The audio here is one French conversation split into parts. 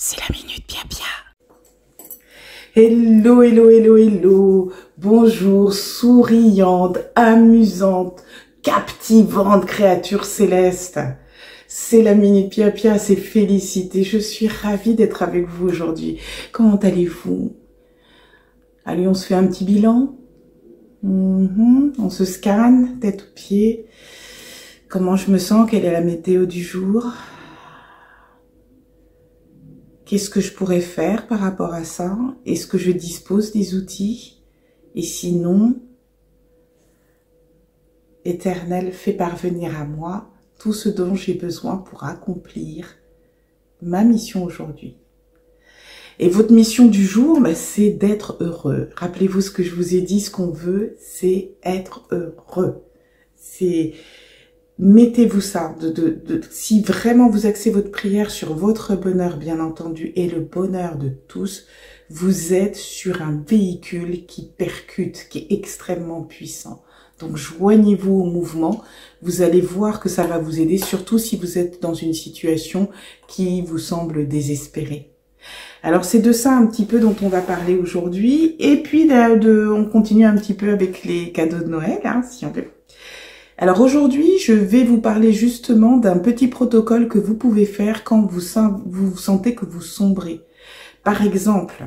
C'est la minute bien bien. Hello, hello, hello, hello. Bonjour, souriante, amusante, captivante créature céleste. C'est la minute Pia Pia, c'est Félicité. Je suis ravie d'être avec vous aujourd'hui. Comment allez-vous? Allez, on se fait un petit bilan. On se scanne, tête aux pieds. Comment je me sens? Quelle est la météo du jour? Qu'est-ce que je pourrais faire par rapport à ça? Est-ce que je dispose des outils? Et sinon, Éternel, fais parvenir à moi tout ce dont j'ai besoin pour accomplir ma mission aujourd'hui. Et votre mission du jour, c'est d'être heureux. Rappelez-vous ce que je vous ai dit, ce qu'on veut, c'est être heureux. C'est... Mettez-vous ça, si vraiment vous axez votre prière sur votre bonheur, bien entendu, et le bonheur de tous, vous êtes sur un véhicule qui percute, qui est extrêmement puissant. Donc joignez-vous au mouvement, vous allez voir que ça va vous aider, surtout si vous êtes dans une situation qui vous semble désespérée. Alors c'est de ça un petit peu dont on va parler aujourd'hui, et puis on continue un petit peu avec les cadeaux de Noël, si on veut. Alors aujourd'hui, je vais vous parler justement d'un petit protocole que vous pouvez faire quand vous sentez que vous sombrez. Par exemple,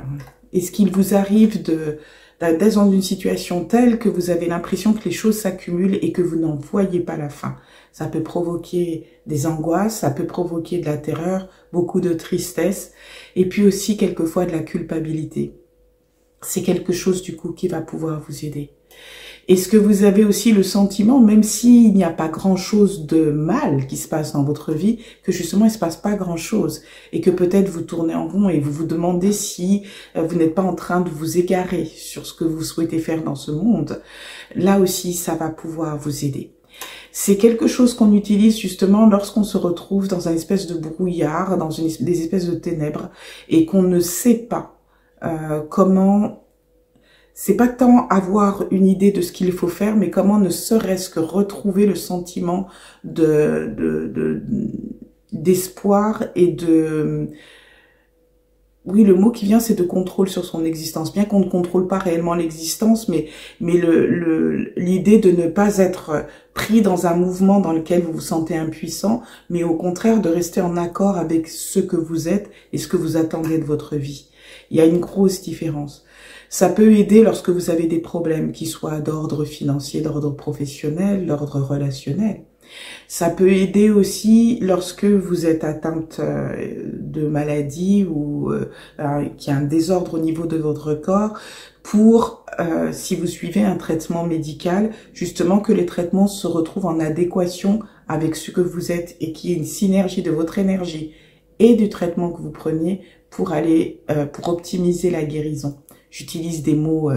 est-ce qu'il vous arrive d'être dans une situation telle que vous avez l'impression que les choses s'accumulent et que vous n'en voyez pas la fin? Ça peut provoquer des angoisses, ça peut provoquer de la terreur, beaucoup de tristesse et puis aussi quelquefois de la culpabilité. C'est quelque chose du coup qui va pouvoir vous aider. Est-ce que vous avez aussi le sentiment, même s'il n'y a pas grand-chose de mal qui se passe dans votre vie, que justement il ne se passe pas grand-chose et que peut-être vous tournez en rond et vous vous demandez si vous n'êtes pas en train de vous égarer sur ce que vous souhaitez faire dans ce monde? Là aussi, ça va pouvoir vous aider. C'est quelque chose qu'on utilise justement lorsqu'on se retrouve dans un espèce de brouillard, dans des espèces de ténèbres et qu'on ne sait pas comment... C'est pas tant avoir une idée de ce qu'il faut faire, mais comment ne serait-ce que retrouver le sentiment d'espoir et de... Oui, le mot qui vient, c'est de contrôle sur son existence. Bien qu'on ne contrôle pas réellement l'existence, mais l'idée de ne pas être pris dans un mouvement dans lequel vous vous sentez impuissant, mais au contraire de rester en accord avec ce que vous êtes et ce que vous attendez de votre vie. Il y a une grosse différence. Ça peut aider lorsque vous avez des problèmes qui soient d'ordre financier, d'ordre professionnel, d'ordre relationnel. Ça peut aider aussi lorsque vous êtes atteinte de maladie ou qu'il y a un désordre au niveau de votre corps pour, si vous suivez un traitement médical, justement que les traitements se retrouvent en adéquation avec ce que vous êtes et qu'il y ait une synergie de votre énergie et du traitement que vous preniez pour pour optimiser la guérison. J'utilise des mots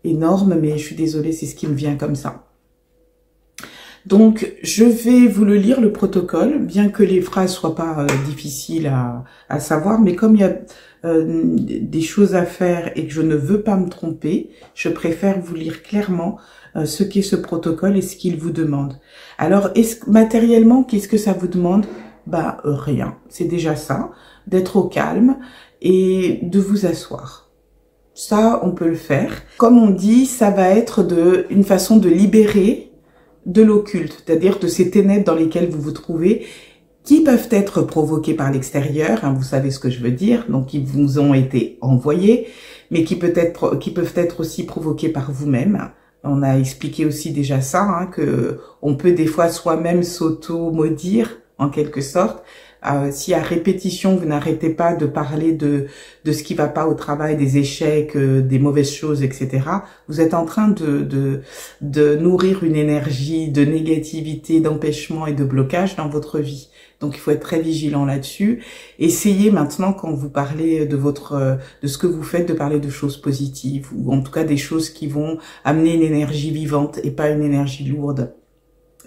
énormes, mais je suis désolée, c'est ce qui me vient comme ça. Donc, je vais vous le lire, le protocole, bien que les phrases soient pas difficiles à savoir, mais comme il y a des choses à faire et que je ne veux pas me tromper, je préfère vous lire clairement ce qu'est ce protocole et ce qu'il vous demande. Alors, matériellement, qu'est-ce que ça vous demande? Rien. C'est déjà ça, d'être au calme et de vous asseoir. Ça, on peut le faire. Comme on dit, ça va être une façon de libérer de l'occulte, c'est-à-dire de ces ténèbres dans lesquelles vous vous trouvez, qui peuvent être provoquées par l'extérieur, vous savez ce que je veux dire, donc qui vous ont été envoyés, mais qui peuvent être aussi provoquées par vous-même. On a expliqué aussi déjà ça, que on peut des fois soi-même s'auto-maudire, en quelque sorte. Si à répétition, vous n'arrêtez pas de parler de ce qui va pas au travail, des échecs, des mauvaises choses, etc., vous êtes en train de nourrir une énergie de négativité, d'empêchement et de blocage dans votre vie. Donc, il faut être très vigilant là-dessus. Essayez maintenant, quand vous parlez de ce que vous faites, de parler de choses positives, ou en tout cas des choses qui vont amener une énergie vivante et pas une énergie lourde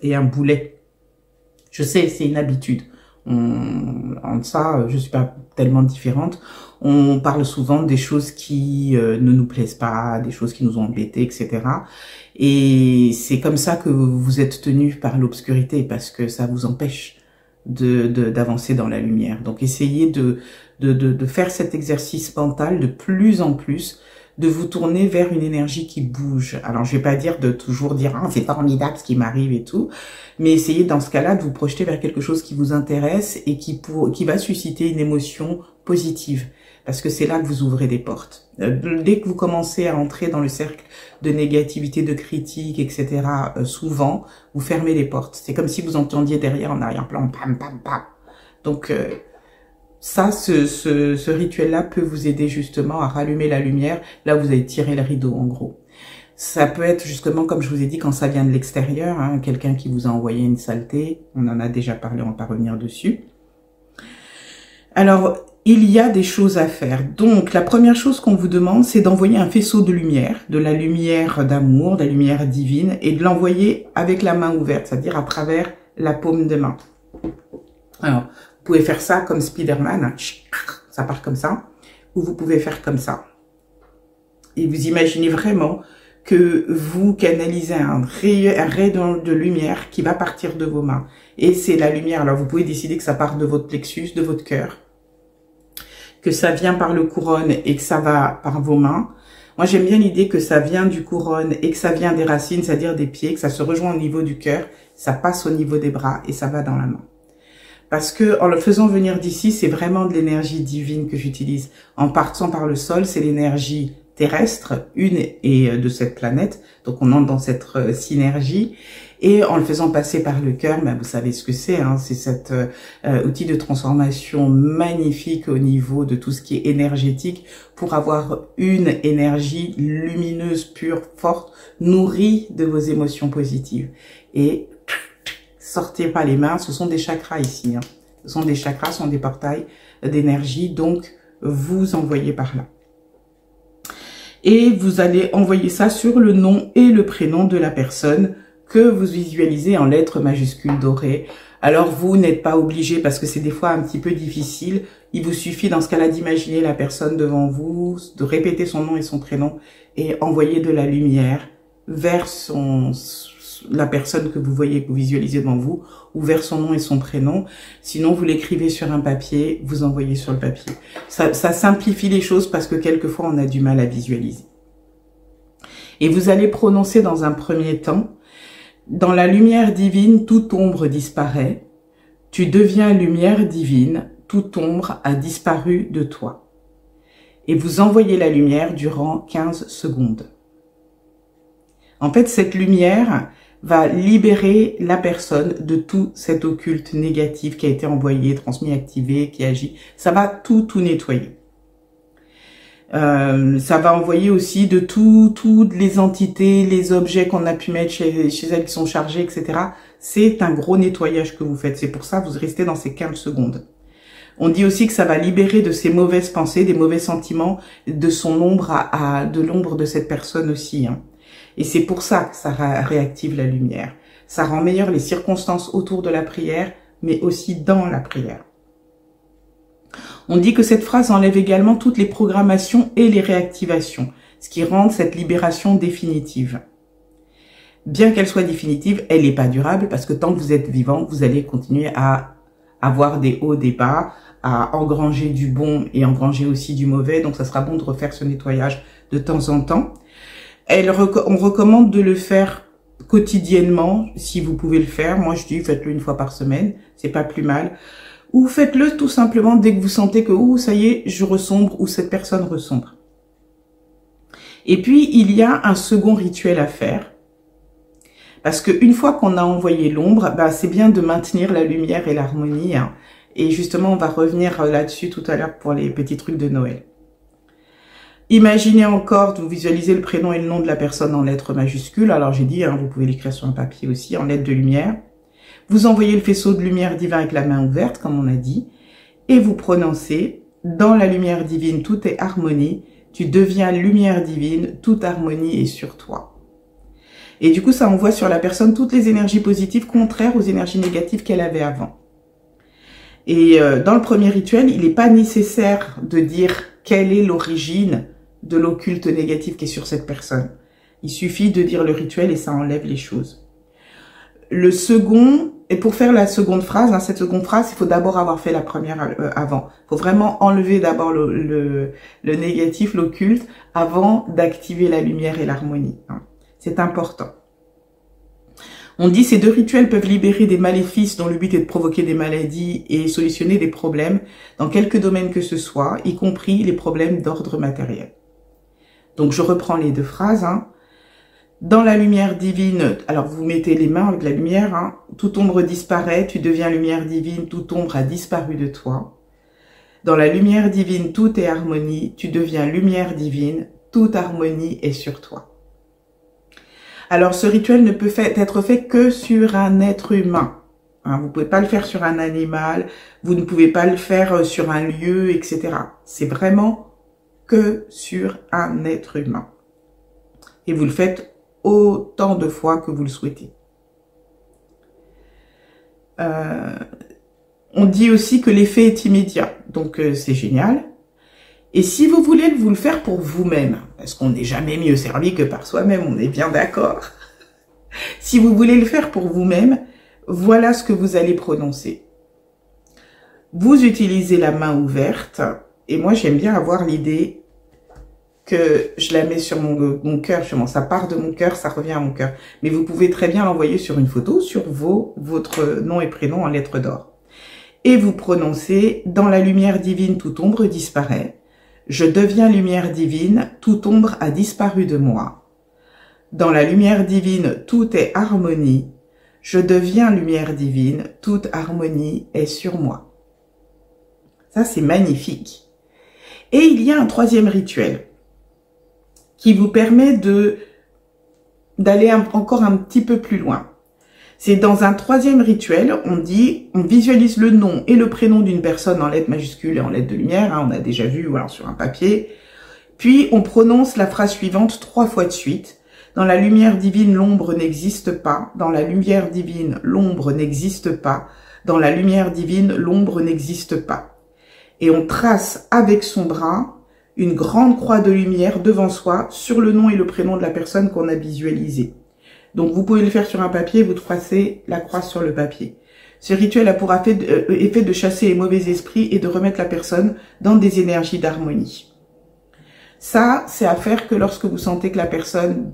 et un boulet. Je sais, c'est une habitude. En ça, je suis pas tellement différente. On parle souvent des choses qui ne nous plaisent pas, des choses qui nous ont embêtés, etc. Et c'est comme ça que vous êtes tenus par l'obscurité, parce que ça vous empêche d'avancer dans la lumière. Donc essayez de faire cet exercice mental de plus en plus, de vous tourner vers une énergie qui bouge. Alors je vais pas dire de toujours dire ah, c'est formidable ce qui m'arrive et tout, mais essayez dans ce cas-là de vous projeter vers quelque chose qui vous intéresse et qui va susciter une émotion positive. Parce que c'est là que vous ouvrez des portes. Dès que vous commencez à entrer dans le cercle de négativité, de critique, etc., souvent, vous fermez les portes. C'est comme si vous entendiez derrière en arrière-plan, pam, pam, pam. Donc, ça, ce rituel-là peut vous aider justement à rallumer la lumière, là où vous avez tiré le rideau, en gros. Ça peut être justement, comme je vous ai dit, quand ça vient de l'extérieur, hein, quelqu'un qui vous a envoyé une saleté, on en a déjà parlé, on va pas revenir dessus. Alors, il y a des choses à faire. Donc, la première chose qu'on vous demande, c'est d'envoyer un faisceau de lumière, de la lumière d'amour, de la lumière divine, et de l'envoyer avec la main ouverte, c'est-à-dire à travers la paume de main. Alors, vous pouvez faire ça comme Spider-Man, hein, ça part comme ça, ou vous pouvez faire comme ça. Et vous imaginez vraiment que vous canalisez un ray de lumière qui va partir de vos mains. Et c'est la lumière. Alors, vous pouvez décider que ça part de votre plexus, de votre cœur, que ça vient par le couronne et que ça va par vos mains. Moi, j'aime bien l'idée que ça vient du couronne et que ça vient des racines, c'est-à-dire des pieds, que ça se rejoint au niveau du cœur, ça passe au niveau des bras et ça va dans la main. Parce que en le faisant venir d'ici, c'est vraiment de l'énergie divine que j'utilise. En partant par le sol, c'est l'énergie terrestre, une et de cette planète. Donc, on entre dans cette synergie. Et en le faisant passer par le cœur, ben vous savez ce que c'est, hein, c'est cet outil de transformation magnifique au niveau de tout ce qui est énergétique pour avoir une énergie lumineuse, pure, forte, nourrie de vos émotions positives. Et sortez pas les mains, ce sont des chakras ici. Hein. Ce sont des chakras, ce sont des portails d'énergie, donc vous envoyez par là. Et vous allez envoyer ça sur le nom et le prénom de la personne que vous visualisez en lettres majuscules dorées. Alors vous n'êtes pas obligé, parce que c'est des fois un petit peu difficile, il vous suffit dans ce cas-là d'imaginer la personne devant vous, de répéter son nom et son prénom et envoyer de la lumière vers la personne que vous voyez, que vous visualisez devant vous, ou vers son nom et son prénom. Sinon, vous l'écrivez sur un papier, vous envoyez sur le papier. Ça simplifie les choses parce que quelquefois, on a du mal à visualiser. Et vous allez prononcer dans un premier temps: dans la lumière divine, toute ombre disparaît. Tu deviens lumière divine, toute ombre a disparu de toi. Et vous envoyez la lumière durant 15 secondes. En fait, cette lumière va libérer la personne de tout cet occulte négatif qui a été envoyé, transmis, activé, qui agit. Ça va tout nettoyer. Ça va envoyer aussi de toutes les entités, les objets qu'on a pu mettre chez elles qui sont chargés, etc. C'est un gros nettoyage que vous faites. C'est pour ça que vous restez dans ces 15 secondes. On dit aussi que ça va libérer de ces mauvaises pensées, des mauvais sentiments, de son ombre de l'ombre de cette personne aussi. Hein. Et c'est pour ça que ça réactive la lumière. Ça rend meilleures les circonstances autour de la prière, mais aussi dans la prière. On dit que cette phrase enlève également toutes les programmations et les réactivations, ce qui rend cette libération définitive. Bien qu'elle soit définitive, elle n'est pas durable parce que tant que vous êtes vivant, vous allez continuer à avoir des hauts, des bas, à engranger du bon et engranger aussi du mauvais. Donc, ça sera bon de refaire ce nettoyage de temps en temps. On recommande de le faire quotidiennement, si vous pouvez le faire. Moi, je dis, faites-le une fois par semaine. C'est pas plus mal. Ou faites-le tout simplement dès que vous sentez que, ça y est, je ressombre ou cette personne ressombre. Et puis, il y a un second rituel à faire. Parce qu'une fois qu'on a envoyé l'ombre, c'est bien de maintenir la lumière et l'harmonie. Hein. Et justement, on va revenir là-dessus tout à l'heure pour les petits trucs de Noël. Imaginez encore, vous visualisez le prénom et le nom de la personne en lettres majuscules. Alors j'ai dit, vous pouvez l'écrire sur un papier aussi, en lettres de lumière. Vous envoyez le faisceau de lumière divin avec la main ouverte, comme on a dit. Et vous prononcez, dans la lumière divine, tout est harmonie. Tu deviens lumière divine, toute harmonie est sur toi. Et du coup, ça envoie sur la personne toutes les énergies positives contraires aux énergies négatives qu'elle avait avant. Et dans le premier rituel, il n'est pas nécessaire de dire quelle est l'origine de l'occulte négatif qui est sur cette personne. Il suffit de dire le rituel et ça enlève les choses. le second, et pour faire la seconde phrase, hein, cette seconde phrase, il faut d'abord avoir fait la première avant. Il faut vraiment enlever d'abord le négatif, l'occulte, avant d'activer la lumière et l'harmonie. Hein. C'est important. On dit ces deux rituels peuvent libérer des maléfices dont le but est de provoquer des maladies et solutionner des problèmes dans quelque domaine que ce soit, y compris les problèmes d'ordre matériel. Donc je reprends les deux phrases. Hein. Dans la lumière divine, alors vous mettez les mains avec la lumière, hein, toute ombre disparaît, tu deviens lumière divine, toute ombre a disparu de toi. Dans la lumière divine, tout est harmonie, tu deviens lumière divine, toute harmonie est sur toi. Alors, ce rituel ne peut être fait que sur un être humain. Hein, vous ne pouvez pas le faire sur un animal, vous ne pouvez pas le faire sur un lieu, etc. C'est vraiment que sur un être humain. Et vous le faites autant de fois que vous le souhaitez. On dit aussi que l'effet est immédiat, donc c'est génial. Et si vous voulez vous le faire pour vous-même, parce qu'on n'est jamais mieux servi que par soi-même, on est bien d'accord. Si vous voulez le faire pour vous-même, voilà ce que vous allez prononcer. Vous utilisez la main ouverte, et moi j'aime bien avoir l'idée que je la mets sur mon cœur, justement, ça part de mon cœur, ça revient à mon cœur. Mais vous pouvez très bien l'envoyer sur une photo, sur votre nom et prénom en lettres d'or. Et vous prononcez « Dans la lumière divine, toute ombre disparaît. Je deviens lumière divine, toute ombre a disparu de moi. Dans la lumière divine, tout est harmonie. Je deviens lumière divine, toute harmonie est sur moi. » Ça, c'est magnifique. Et il y a un troisième rituel qui vous permet d'aller encore un petit peu plus loin. C'est dans un troisième rituel, on visualise le nom et le prénom d'une personne en lettres majuscules et en lettres de lumière, hein, on a déjà vu voilà, sur un papier. Puis on prononce la phrase suivante 3 fois de suite. Dans la lumière divine, l'ombre n'existe pas. Dans la lumière divine, l'ombre n'existe pas. Dans la lumière divine, l'ombre n'existe pas. Et on trace avec son bras une grande croix de lumière devant soi sur le nom et le prénom de la personne qu'on a visualisée. Donc, vous pouvez le faire sur un papier, vous tracez la croix sur le papier. Ce rituel a pour effet de chasser les mauvais esprits et de remettre la personne dans des énergies d'harmonie. Ça, c'est à faire que lorsque vous sentez que la personne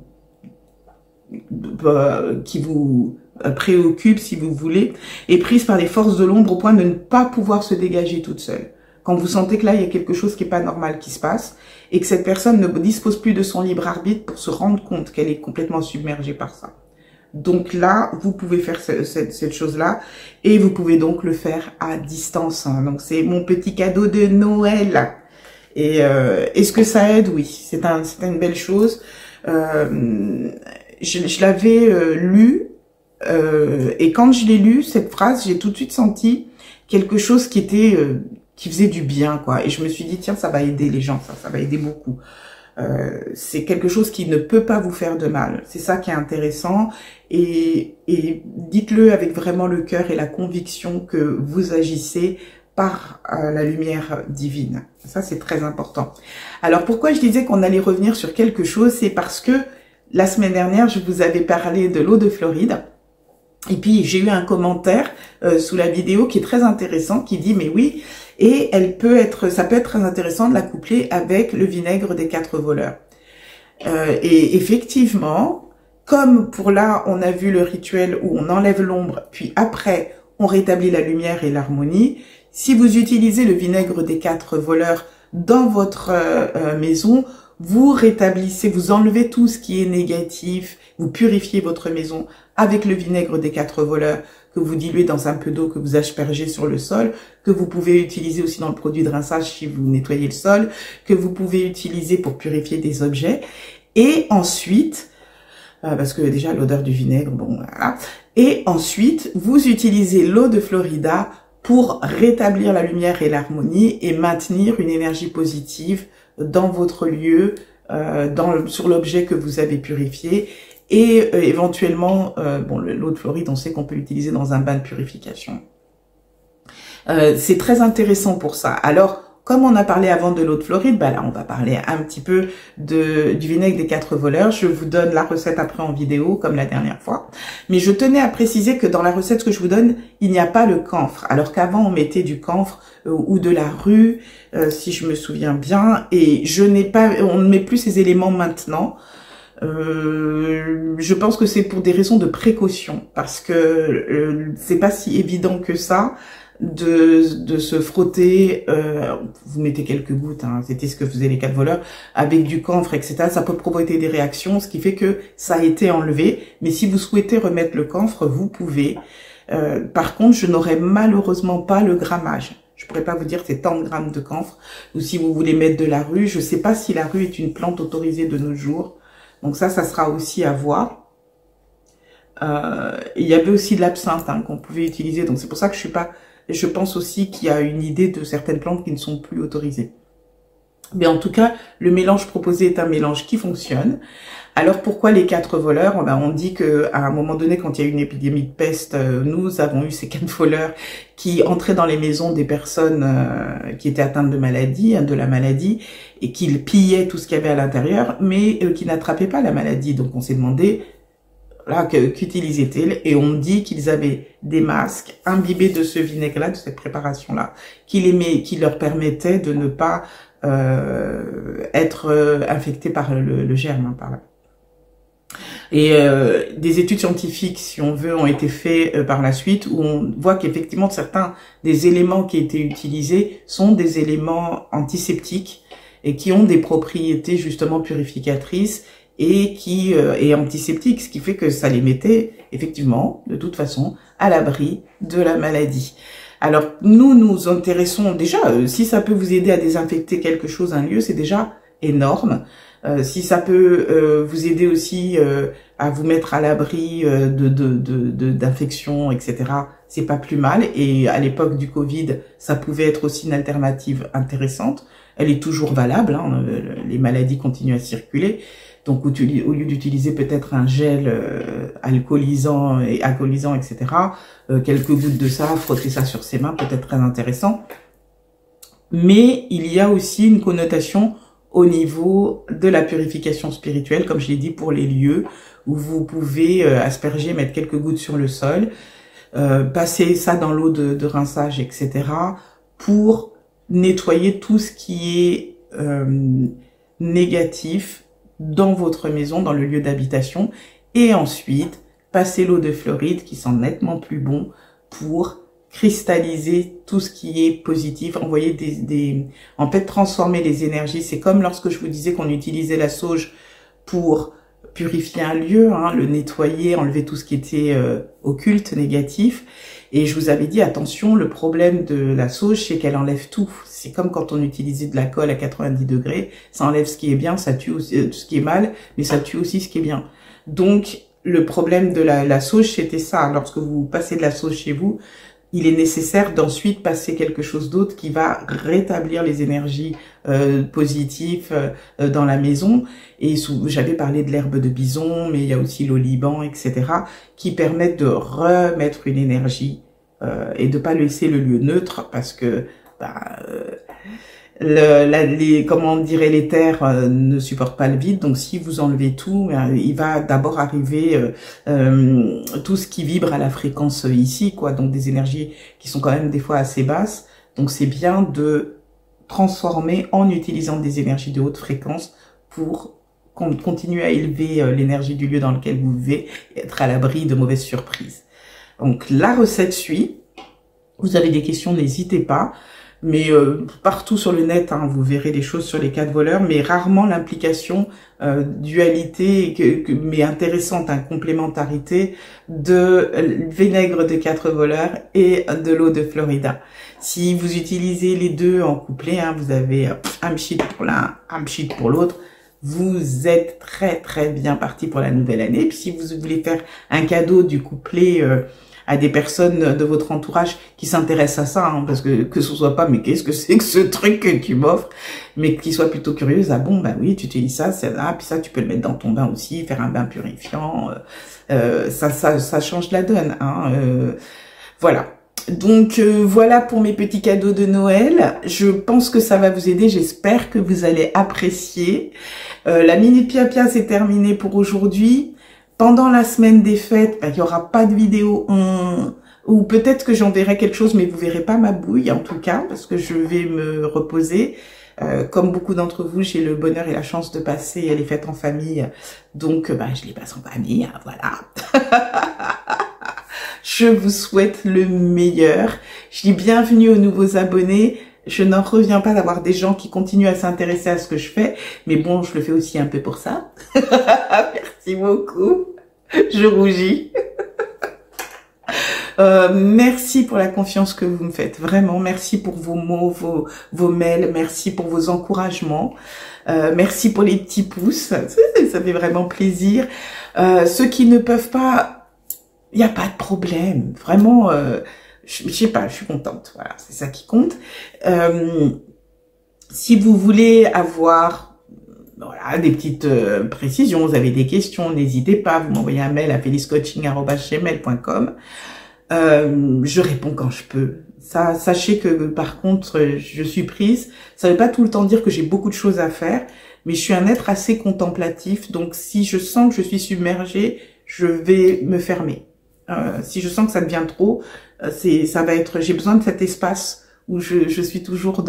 qui vous préoccupe, si vous voulez, est prise par les forces de l'ombre au point de ne pas pouvoir se dégager toute seule. Quand vous sentez que là, il y a quelque chose qui n'est pas normal qui se passe et que cette personne ne dispose plus de son libre arbitre pour se rendre compte qu'elle est complètement submergée par ça. Donc là, vous pouvez faire cette chose-là et vous pouvez donc le faire à distance. Hein. Donc c'est mon petit cadeau de Noël. Et est-ce que ça aide? Oui, c'est une belle chose. Je l'avais lu et quand je l'ai lu, cette phrase, j'ai tout de suite senti quelque chose qui faisait du bien, quoi. Et je me suis dit, tiens, ça va aider les gens, ça va aider beaucoup. C'est quelque chose qui ne peut pas vous faire de mal. C'est ça qui est intéressant. Et dites-le avec vraiment le cœur et la conviction que vous agissez par la lumière divine. Ça, c'est très important. Alors, pourquoi je disais qu'on allait revenir sur quelque chose? C'est parce que la semaine dernière, je vous avais parlé de l'eau de Floride. Et puis, j'ai eu un commentaire sous la vidéo qui est très intéressant, qui dit, mais oui, et ça peut être très intéressant de la coupler avec le vinaigre des 4 voleurs. Et effectivement, comme pour là, on a vu le rituel où on enlève l'ombre, puis après, on rétablit la lumière et l'harmonie, si vous utilisez le vinaigre des 4 voleurs dans votre maison, vous rétablissez, vous enlevez tout ce qui est négatif, vous purifiez votre maison avec le vinaigre des 4 voleurs que vous diluez dans un peu d'eau que vous aspergez sur le sol, que vous pouvez utiliser aussi dans le produit de rinçage si vous nettoyez le sol, que vous pouvez utiliser pour purifier des objets. Et ensuite, parce que déjà l'odeur du vinaigre, bon voilà. Et ensuite, vous utilisez l'eau de Florida pour rétablir la lumière et l'harmonie et maintenir une énergie positive dans votre lieu, sur l'objet que vous avez purifié. Et éventuellement, bon, l'eau de Floride, on sait qu'on peut l'utiliser dans un bain de purification. C'est très intéressant pour ça. Alors, comme on a parlé avant de l'eau de Floride, bah là on va parler un petit peu du vinaigre des 4 voleurs. Je vous donne la recette après en vidéo comme la dernière fois. Mais je tenais à préciser que dans la recette que je vous donne, il n'y a pas le camphre. Alors qu'avant on mettait du camphre ou de la rue, si je me souviens bien. Et on ne met plus ces éléments maintenant. Je pense que c'est pour des raisons de précaution. Parce que c'est pas si évident que ça. De se frotter, vous mettez quelques gouttes, hein, c'était ce que faisaient les 4 voleurs, avec du camphre, etc. Ça peut provoquer des réactions, ce qui fait que ça a été enlevé. Mais si vous souhaitez remettre le camphre, vous pouvez. Par contre, je n'aurai malheureusement pas le grammage. Je pourrais pas vous dire c'est tant de grammes de camphre. Ou si vous voulez mettre de la rue, je sais pas si la rue est une plante autorisée de nos jours. Donc ça sera aussi à voir. Il y avait aussi de l'absinthe hein, qu'on pouvait utiliser. Donc c'est pour ça que je pense aussi qu'il y a une idée de certaines plantes qui ne sont plus autorisées. Mais en tout cas, le mélange proposé est un mélange qui fonctionne. Alors pourquoi les 4 voleurs? Ben, on dit que à un moment donné, quand il y a eu une épidémie de peste, nous avons eu ces 4 voleurs qui entraient dans les maisons des personnes qui étaient atteintes de la maladie, et qui pillaient tout ce qu'il y avait à l'intérieur, mais qui n'attrapaient pas la maladie. Donc on s'est demandé là, qu'utilisaient-ils? Et on dit qu'ils avaient des masques imbibés de ce vinaigre-là, de cette préparation-là, qui leur permettait de ne pas être infectés par le germe, hein, par là. Et des études scientifiques, si on veut, ont été faites par la suite, où on voit qu'effectivement certains des éléments qui étaient utilisés sont des éléments antiseptiques et qui ont des propriétés justement purificatrices et antiseptiques, ce qui fait que ça les mettait effectivement, de toute façon, à l'abri de la maladie. Alors, nous intéressons déjà, si ça peut vous aider à désinfecter quelque chose, un lieu, c'est déjà énorme. Si ça peut vous aider aussi à vous mettre à l'abri d'infections, etc., c'est pas plus mal. Et à l'époque du Covid, ça pouvait être aussi une alternative intéressante. Elle est toujours valable, hein, les maladies continuent à circuler. Donc, au lieu d'utiliser peut-être un gel alcoolisant, etc., quelques gouttes de ça, frotter ça sur ses mains, peut-être très intéressant. Mais il y a aussi une connotation au niveau de la purification spirituelle, comme je l'ai dit, pour les lieux où vous pouvez asperger, mettre quelques gouttes sur le sol, passer ça dans l'eau de rinçage, etc., pour nettoyer tout ce qui est négatif dans votre maison, dans le lieu d'habitation, et ensuite passer l'eau de Floride qui sent nettement plus bon pour cristalliser tout ce qui est positif, envoyer en fait transformer les énergies. C'est comme lorsque je vous disais qu'on utilisait la sauge pour purifier un lieu, hein, le nettoyer, enlever tout ce qui était occulte, négatif. Et je vous avais dit, attention, le problème de la sauge, c'est qu'elle enlève tout. C'est comme quand on utilisait de la colle à 90 degrés, ça enlève ce qui est bien, ça tue aussi, ce qui est mal, mais ça tue aussi ce qui est bien. Donc, le problème de la sauge, c'était ça. Lorsque vous passez de la sauge chez vous, il est nécessaire d'ensuite passer quelque chose d'autre qui va rétablir les énergies positives dans la maison. Et j'avais parlé de l'herbe de bison, mais il y a aussi l'oliban, etc., qui permettent de remettre une énergie et de pas laisser le lieu neutre, parce que comment on dirait, les terres ne supportent pas le vide. Donc si vous enlevez tout, il va d'abord arriver tout ce qui vibre à la fréquence ici, quoi. Donc des énergies qui sont quand même des fois assez basses. Donc c'est bien de transformer en utilisant des énergies de haute fréquence pour continuer à élever l'énergie du lieu dans lequel vous vivez et être à l'abri de mauvaises surprises. Donc la recette suit. Vous avez des questions, n'hésitez pas. Mais partout sur le net, hein, vous verrez des choses sur les 4 voleurs, mais rarement l'implication, dualité, mais intéressante, hein, complémentarité de vinaigre de 4 voleurs et de l'eau de Florida. Si vous utilisez les deux en couplet, hein, vous avez un pchit pour l'un, un pchit pour l'autre, vous êtes très très bien parti pour la nouvelle année. Puis si vous voulez faire un cadeau du couplet à des personnes de votre entourage qui s'intéressent à ça, hein, parce que ce soit pas, mais qu'est-ce que c'est que ce truc que tu m'offres, mais qui soient plutôt curieuses, ah bon, bah oui, tu utilises ça, puis ça, tu peux le mettre dans ton bain aussi, faire un bain purifiant, ça change la donne, hein, voilà. Donc voilà pour mes petits cadeaux de Noël. Je pense que ça va vous aider. J'espère que vous allez apprécier. La Minute Pia Pia, c'est terminé pour aujourd'hui. Pendant la semaine des fêtes, il n'y aura pas de vidéo ou peut-être que j'enverrai quelque chose, mais vous verrez pas ma bouille en tout cas, parce que je vais me reposer. Comme beaucoup d'entre vous, j'ai le bonheur et la chance de passer les fêtes en famille. Donc je les passe en famille, hein, voilà. Je vous souhaite le meilleur. Je dis bienvenue aux nouveaux abonnés. Je n'en reviens pas d'avoir des gens qui continuent à s'intéresser à ce que je fais. Mais bon, je le fais aussi un peu pour ça. Merci beaucoup. Je rougis. Merci pour la confiance que vous me faites. Vraiment, merci pour vos mots, vos mails. Merci pour vos encouragements. Merci pour les petits pouces. Ça fait vraiment plaisir. Ceux qui ne peuvent pas... Il n'y a pas de problème. Vraiment, je sais pas, je suis contente. Voilà, c'est ça qui compte. Si vous voulez avoir voilà, des petites précisions, vous avez des questions, n'hésitez pas. Vous m'envoyez un mail à feliscoaching@gmail.com. Je réponds quand je peux. Ça, sachez que par contre, je suis prise. Ça ne veut pas tout le temps dire que j'ai beaucoup de choses à faire, mais je suis un être assez contemplatif. Donc, si je sens que je suis submergée, je vais me fermer. Si je sens que ça devient trop, ça va être. J'ai besoin de cet espace où je suis toujours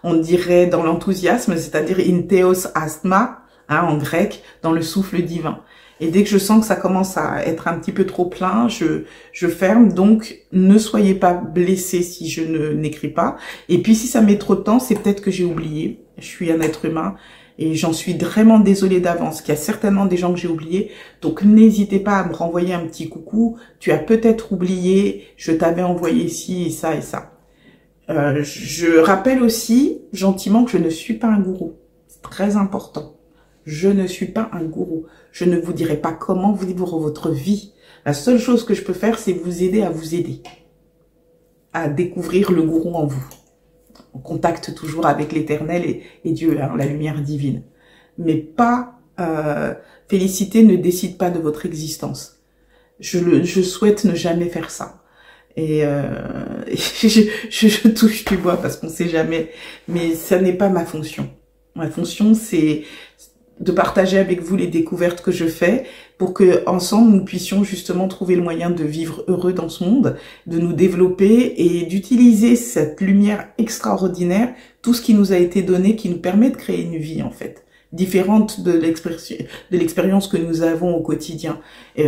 on dirait dans l'enthousiasme, c'est-à-dire in theos asthma, hein, en grec, dans le souffle divin. Et dès que je sens que ça commence à être un petit peu trop plein, je ferme. Donc, ne soyez pas blessés si je n'écris pas. Et puis, si ça met trop de temps, c'est peut-être que j'ai oublié. Je suis un être humain et j'en suis vraiment désolée d'avance. Qu'il y a certainement des gens que j'ai oubliés. Donc, n'hésitez pas à me renvoyer un petit coucou. Tu as peut-être oublié, je t'avais envoyé ci et ça et ça. Je rappelle aussi gentiment que je ne suis pas un gourou. C'est très important. Je ne suis pas un gourou. Je ne vous dirai pas comment vous vivre votre vie. La seule chose que je peux faire, c'est vous aider à vous aider. À découvrir le gourou en vous. En contact toujours avec l'éternel et Dieu, hein, la lumière divine. Mais pas... Félicité ne décide pas de votre existence. Je souhaite ne jamais faire ça. Et je touche du bois parce qu'on sait jamais. Mais ça n'est pas ma fonction. Ma fonction, c'est de partager avec vous les découvertes que je fais pour que ensemble nous puissions justement trouver le moyen de vivre heureux dans ce monde, de nous développer et d'utiliser cette lumière extraordinaire, tout ce qui nous a été donné, qui nous permet de créer une vie en fait, différente de l'expérience que nous avons au quotidien.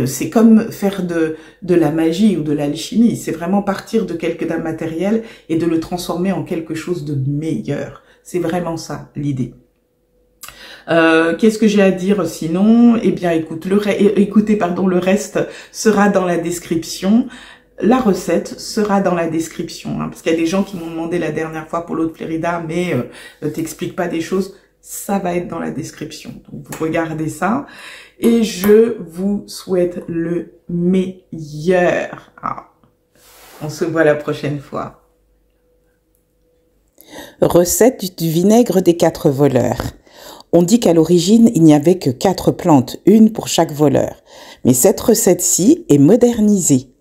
C'est comme faire de la magie ou de l'alchimie, c'est vraiment partir d'un matériel et de le transformer en quelque chose de meilleur. C'est vraiment ça l'idée. Qu'est-ce que j'ai à dire sinon? Eh bien, écoutez, le reste sera dans la description. La recette sera dans la description, hein, parce qu'il y a des gens qui m'ont demandé la dernière fois pour l'eau de Florida, mais ne t'explique pas des choses. Ça va être dans la description. Donc, vous regardez ça. Et je vous souhaite le meilleur. Ah, on se voit la prochaine fois. Recette du vinaigre des 4 voleurs. On dit qu'à l'origine, il n'y avait que 4 plantes, une pour chaque voleur. Mais cette recette-ci est modernisée.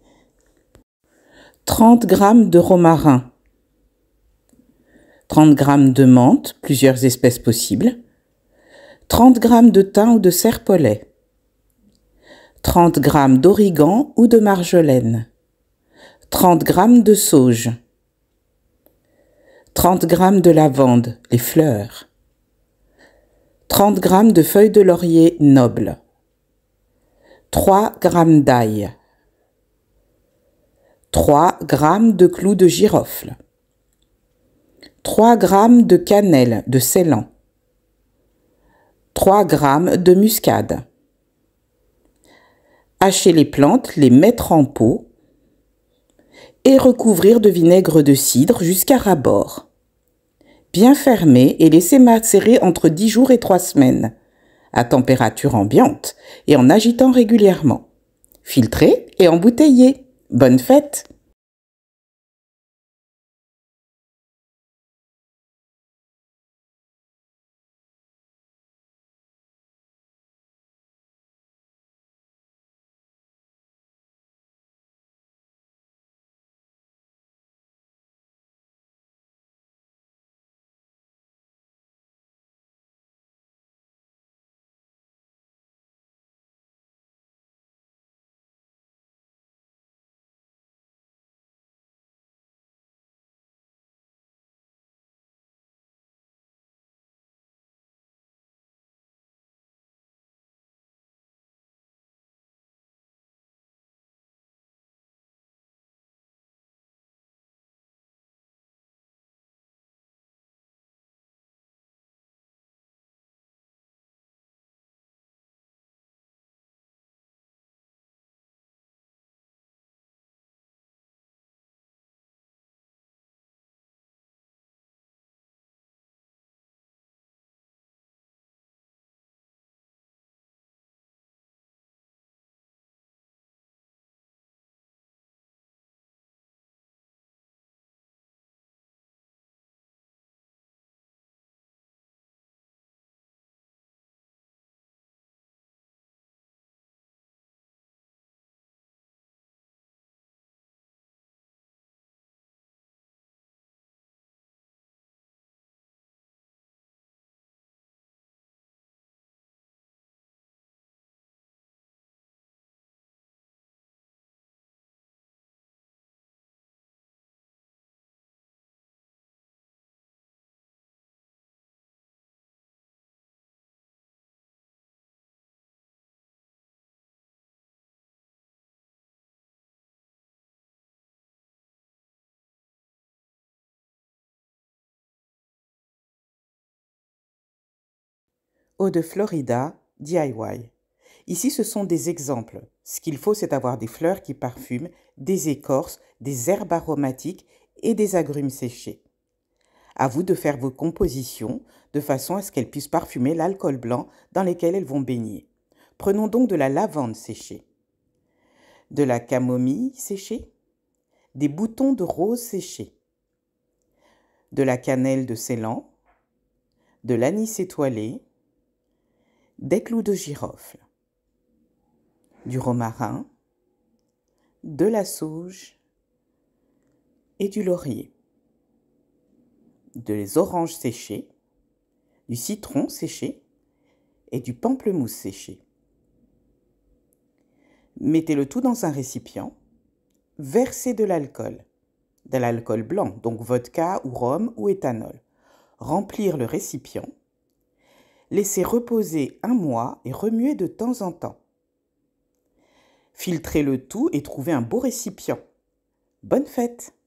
30 g de romarin. 30 g de menthe, plusieurs espèces possibles. 30 g de thym ou de serpolet. 30 g d'origan ou de marjolaine. 30 g de sauge. 30 g de lavande, les fleurs. 30 g de feuilles de laurier nobles. 3 g d'ail. 3 g de clous de girofle. 3 g de cannelle de Ceylan. 3 g de muscade. Hacher les plantes, les mettre en pot et recouvrir de vinaigre de cidre jusqu'à ras-bord. Bien fermer et laisser macérer entre 10 jours et 3 semaines, à température ambiante et en agitant régulièrement. Filtrer et embouteiller. Bonne fête! Eau de Florida, DIY. Ici, ce sont des exemples. Ce qu'il faut, c'est avoir des fleurs qui parfument, des écorces, des herbes aromatiques et des agrumes séchés. À vous de faire vos compositions de façon à ce qu'elles puissent parfumer l'alcool blanc dans lequel elles vont baigner. Prenons donc de la lavande séchée, de la camomille séchée, des boutons de rose séchés, de la cannelle de Ceylan, de l'anis étoilé, des clous de girofle, du romarin, de la sauge et du laurier, des oranges séchées, du citron séché et du pamplemousse séché. Mettez le tout dans un récipient, versez de l'alcool blanc, donc vodka ou rhum ou éthanol. Remplir le récipient, laissez reposer 1 mois et remuer de temps en temps. Filtrez le tout et trouvez un beau récipient. Bonne fête!